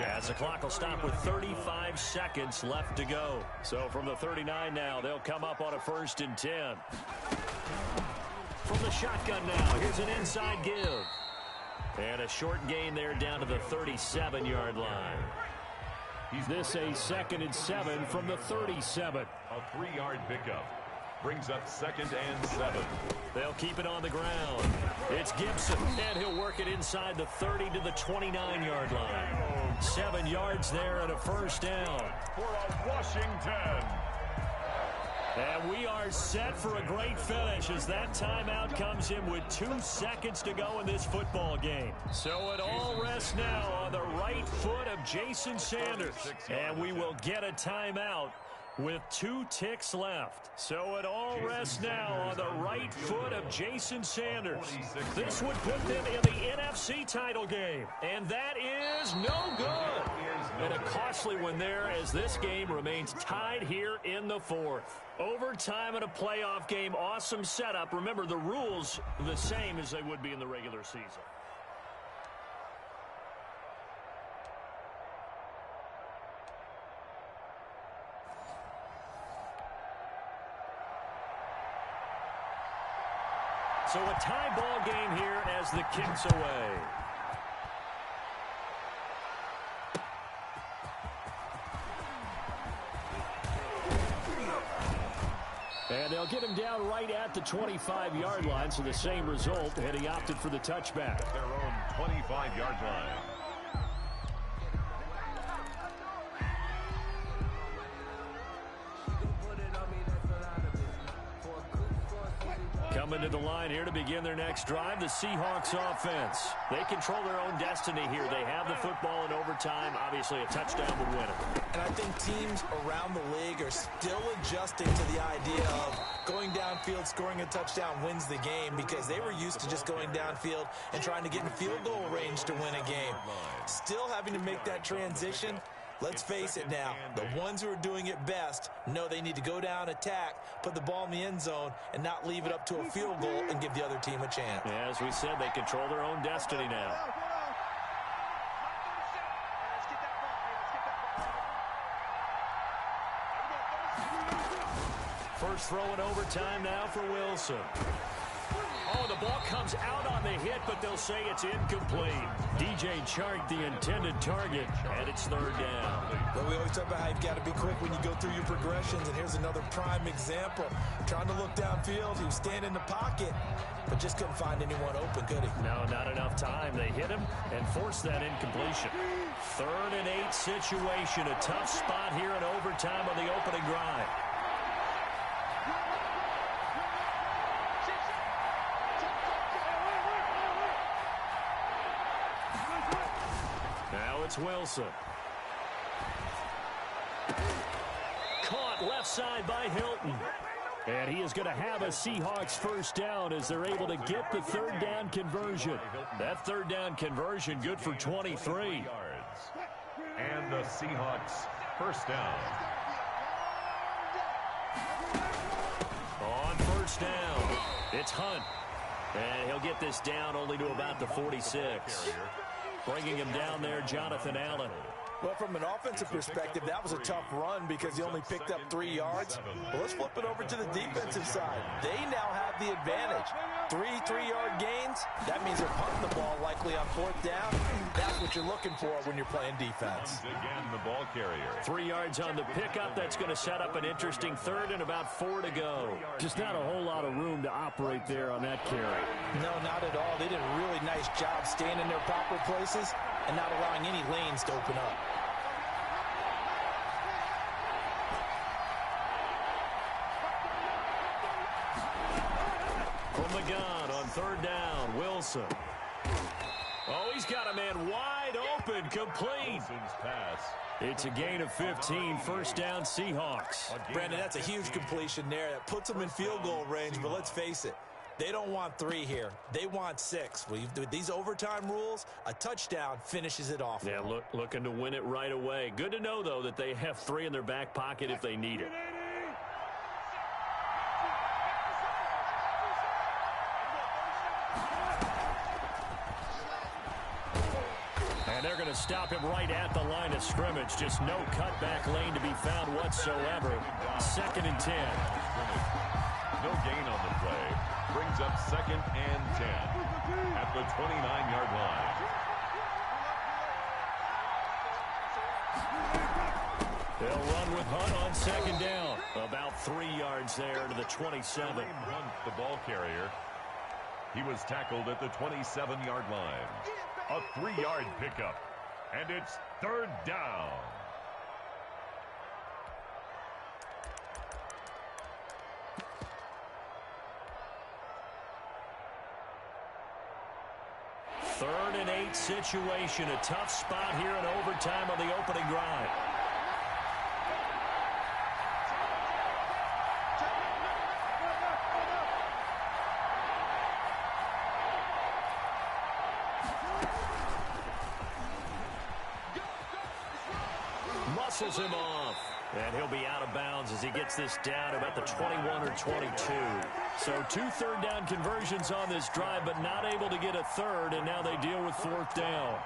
as the clock will stop with 35 seconds left to go. So from the 39 now, they'll come up on a 1st and 10. From the shotgun now, here's an inside give. And a short gain there down to the 37-yard line. This a 2nd and 7 from the 37. A 3-yard pickup brings up 2nd and 7. They'll keep it on the ground. It's Gibson, and he'll work it inside the 30 to the 29-yard line. 7 yards there and a 1st down. For a Washington. And we are set for a great finish as that timeout comes in with 2 seconds to go in this football game. So it all rests now on the right foot of Jason Sanders. And we will get a timeout with 2 ticks left. So it all rests now on the right foot of Jason Sanders. This would put them in the NFC title game. And that is no good. And a costly one there as this game remains tied here in the 4th. Overtime in a playoff game, awesome setup. Remember, the rules the same as they would be in the regular season. So a tie ball game here as the kick's away. And they'll get him down right at the 25-yard line, so the same result, and he opted for the touchback. At their own 25-yard line. Coming to the line here to begin their next drive, the Seahawks offense. They control their own destiny here. They have the football in overtime. Obviously, a touchdown would win it. And I think teams around the league are still adjusting to the idea of going downfield, scoring a touchdown wins the game, because they were used to just going downfield and trying to get in field goal range to win a game. Still having to make that transition. Let's face it now, the ones who are doing it best know they need to go down, attack, put the ball in the end zone, and not leave it up to a field goal and give the other team a chance. Yeah, as we said, they control their own destiny now. First throw in overtime now for Wilson. Oh, the ball comes out on the hit, but they'll say it's incomplete. DJ Chark, the intended target, and it's 3rd down. But we always talk about how you've got to be quick when you go through your progressions, and here's another prime example. Trying to look downfield, he was standing in the pocket, but just couldn't find anyone open, could he? No, not enough time. They hit him and forced that incompletion. 3rd and 8 situation, a tough spot here in overtime on the opening drive. Now it's Wilson. Caught left side by Hilton. And he is going to have a Seahawks 1st down as they're able to get the 3rd down conversion. That 3rd down conversion good for 23. And the Seahawks 1st down. On 1st down, it's Hunt. And he'll get this down only to about the 46. Bringing him down there, Jonathan Allen. Well, from an offensive perspective, that was a tough run because he only picked up 3 yards. Well, let's flip it over to the defensive side. They now have the advantage. 3-3-yard gains, that means they're punting the ball likely on 4th down. That's what you're looking for when you're playing defense. Again, the ball carrier. 3 yards on the pickup. That's going to set up an interesting 3rd and about 4 to go. Just not a whole lot of room to operate there on that carry. No, not at all. They did a really nice job staying in their proper places and not allowing any lanes to open up. From the gun on 3rd down, Wilson. Oh, he's got a man wide open, complete. Pass. It's a gain of 15, first down Seahawks. Brandon, that's a huge completion there. That puts them in field goal range, but let's face it, they don't want 3 here. They want 6. With these overtime rules, a touchdown finishes it off. Yeah, looking to win it right away. Good to know, though, that they have 3 in their back pocket if they need it. And they're going to stop him right at the line of scrimmage. Just no cutback lane to be found whatsoever. 2nd and 10. No gain on the play. Brings up 2nd and 10 at the 29-yard line. They'll run with Hunt on 2nd down. About 3 yards there to the 27. Hunt, the ball carrier. He was tackled at the 27-yard line. A 3-yard pickup. And it's 3rd down. Third and 8 situation. A tough spot here in overtime on the opening drive. Muscles him off. And he'll be out of bounds as he gets this down about the 21 or 22. So 2 third down conversions on this drive, but not able to get a third, and now they deal with 4th down.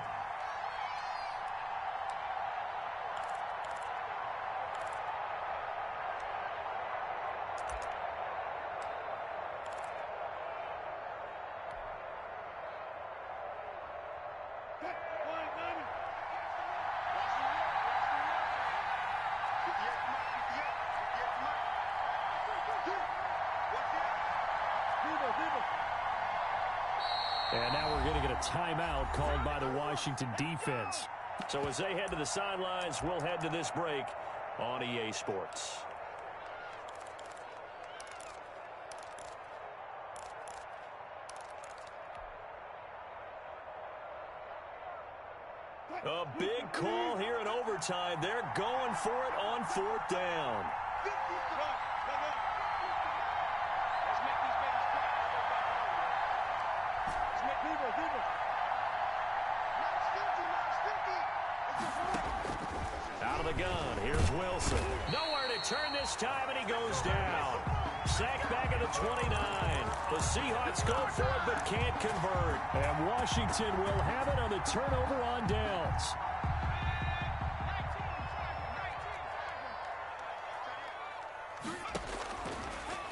And now we're going to get a timeout called by the Washington defense. So as they head to the sidelines, we'll head to this break on EA Sports. A big call here in overtime. They're going for it on 4th down. Out of the gun, here's Wilson. Nowhere to turn this time, and he goes down. Sacked back at the 29. The Seahawks go for it, but can't convert. And Washington will have it on the turnover on downs.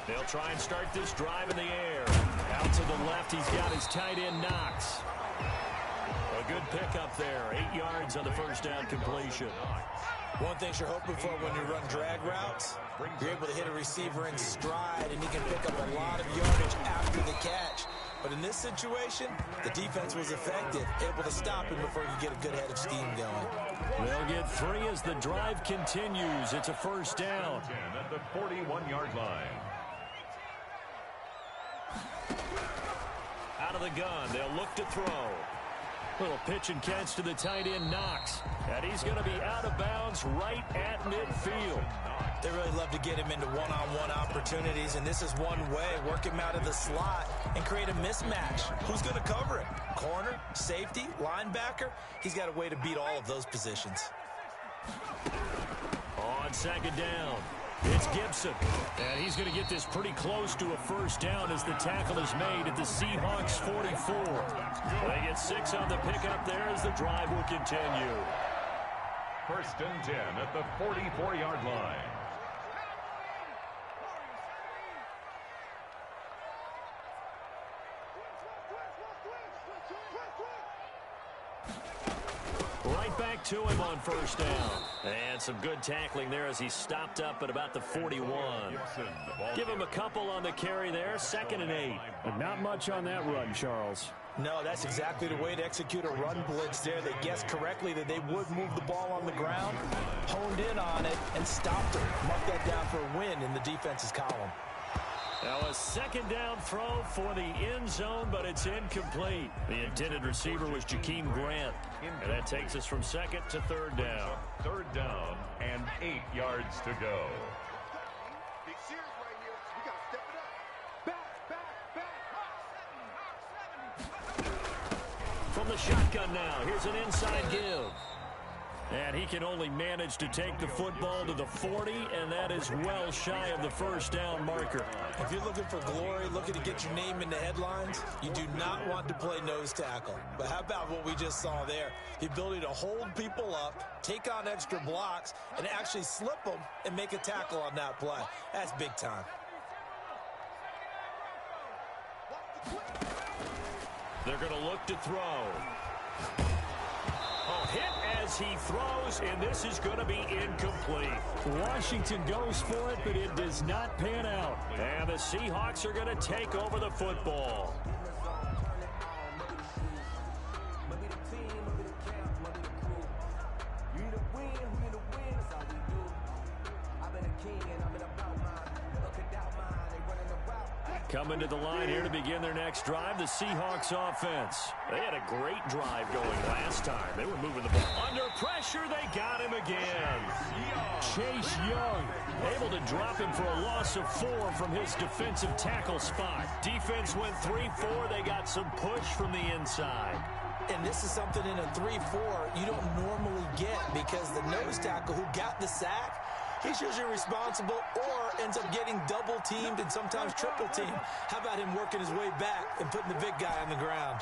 They'll try and start this drive in the air. Out to the left, he's got his tight end Knox. A good pickup there. 8 yards on the first down completion. One thing you're hoping for when you run drag routes, you're able to hit a receiver in stride, and he can pick up a lot of yardage after the catch. But in this situation, the defense was effective, able to stop him before he could get a good head of steam going. They'll get 3 as the drive continues. It's a first down. 10 at the 41-yard line. Out of the gun, they'll look to throw. Little pitch and catch to the tight end Knox. And he's going to be out of bounds right at midfield. They really love to get him into one-on-one opportunities, and this is one way. Work him out of the slot and create a mismatch. Who's going to cover him? Corner, safety, linebacker? He's got a way to beat all of those positions. On 2nd down, it's Gibson. And he's going to get this pretty close to a first down as the tackle is made at the Seahawks 44. They get 6 on the pickup there as the drive will continue. 1st and 10 at the 44-yard line. Right back to him on first down. And some good tackling there as he stopped up at about the 41. Give him a couple on the carry there. 2nd and 8. But not much on that run, Charles. No, that's exactly the way to execute a run blitz there. They guessed correctly that they would move the ball on the ground, honed in on it, and stopped it. Mark that down for a win in the defense's column. Now a second down throw for the end zone, but it's incomplete. The intended receiver was Jakeem Grant. And that takes us from second to third down. Third down and 8 yards to go. Big series right here. We got to step it up. From the shotgun now, here's an inside give. And he can only manage to take the football to the 40, and that is well shy of the first down marker. If you're looking for glory, looking to get your name in the headlines, you do not want to play nose tackle. But how about what we just saw there? The ability to hold people up, take on extra blocks, and actually slip them and make a tackle on that play. That's big time. They're going to look to throw. Hit as he throws, and this is going to be incomplete. Washington goes for it, but it does not pan out. And the Seahawks are going to take over the football. Coming to the line here to begin their next drive, the Seahawks offense. They had a great drive going last time. They were moving the ball. Under pressure, they got him again. Chase Young able to drop him for a loss of 4 from his defensive tackle spot. Defense went 3-4. They got some push from the inside. And this is something in a 3-4 you don't normally get, because the nose tackle who got the sack, he's usually responsible or ends up getting double-teamed and sometimes triple-teamed. How about him working his way back and putting the big guy on the ground?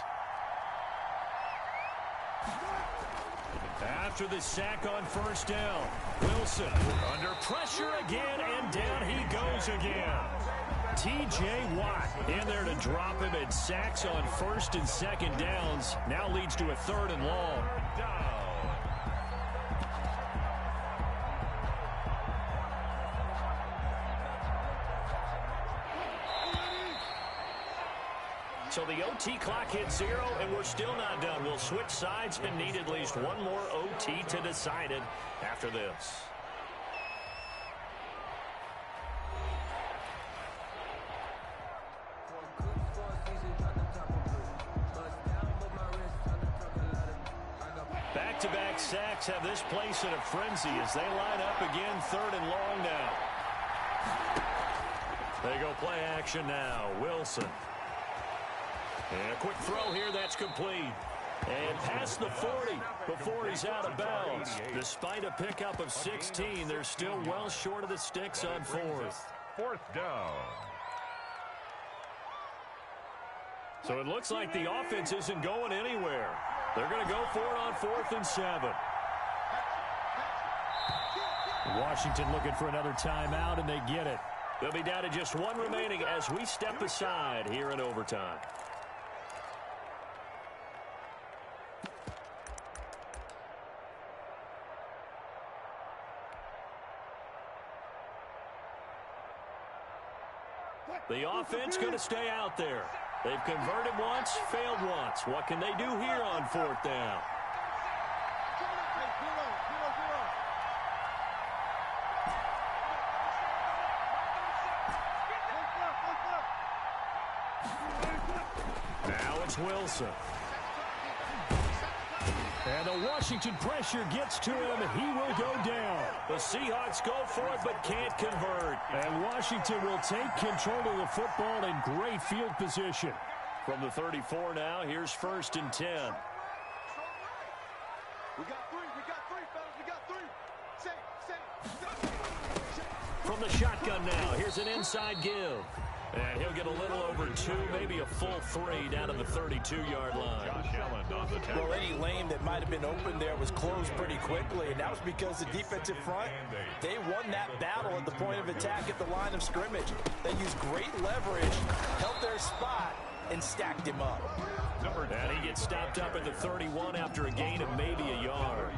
After the sack on first down, Wilson under pressure again, and down he goes again. T.J. Watt in there to drop him, and sacks on first and second downs now leads to a 3rd and long. So the OT clock hits 0, and we're still not done. We'll switch sides and need at least one more OT to decide it after this. Back-to-back sacks have this place in a frenzy as they line up again, 3rd and long now. They go play action now. Wilson. And a quick throw here, that's complete. And past the 40 before he's out of bounds. Despite a pickup of 16, they're still well short of the sticks on 4th. 4th down. So it looks like the offense isn't going anywhere. They're going to go for it on 4th and 7. Washington looking for another timeout, and they get it. They'll be down to just 1 remaining as we step aside here in overtime. The offense going to stay out there. They've converted once, failed once. What can they do here on 4th down? Now it's Wilson. And the Washington pressure gets to him. He will go down. The Seahawks go for it but can't convert. And Washington will take control of the football in great field position. From the 34 now, here's 1st and 10. We got 3, fellas. We got 3. From the shotgun now, here's an inside give. And he'll get a little over 2, maybe a full 3 down to the 32-yard line. Josh Allen on the tackle. Well, any lane that might have been open there was closed pretty quickly, and that was because the defensive front, they won that battle at the point of attack at the line of scrimmage. They used great leverage, held their spot, and stacked him up. And he gets stopped up at the 31 after a gain of maybe a yard.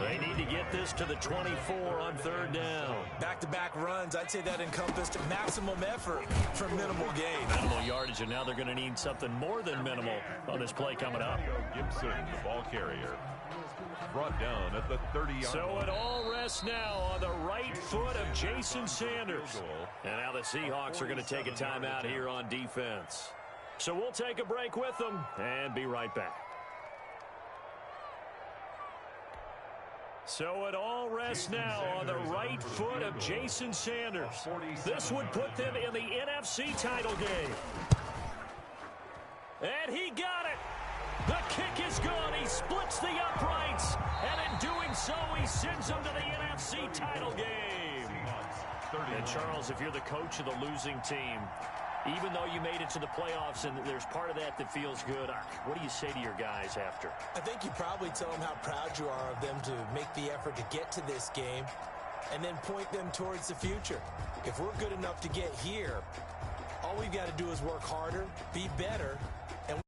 They need to get this to the 24 on 3rd down. Back-to-back runs, I'd say that encompassed maximum effort for minimal gain. Minimal yardage, and now they're going to need something more than minimal on this play coming up. Gibson, the ball carrier. brought down at the 30-yard So line. it all rests now on the right foot of Jason Sanders. And now the Seahawks are going to take a timeout here on defense. So we'll take a break with them and be right back. So it all rests now on the right foot of Jason Sanders. This would put them in the NFC title game. And he got it. The kick is good. He splits the uprights. And in doing so, he sends them to the NFC title game. And Charles, if you're the coach of the losing team, even though you made it to the playoffs and there's part of that that feels good, what do you say to your guys after? I think you probably tell them how proud you are of them to make the effort to get to this game and then point them towards the future. If we're good enough to get here, all we've got to do is work harder, be better,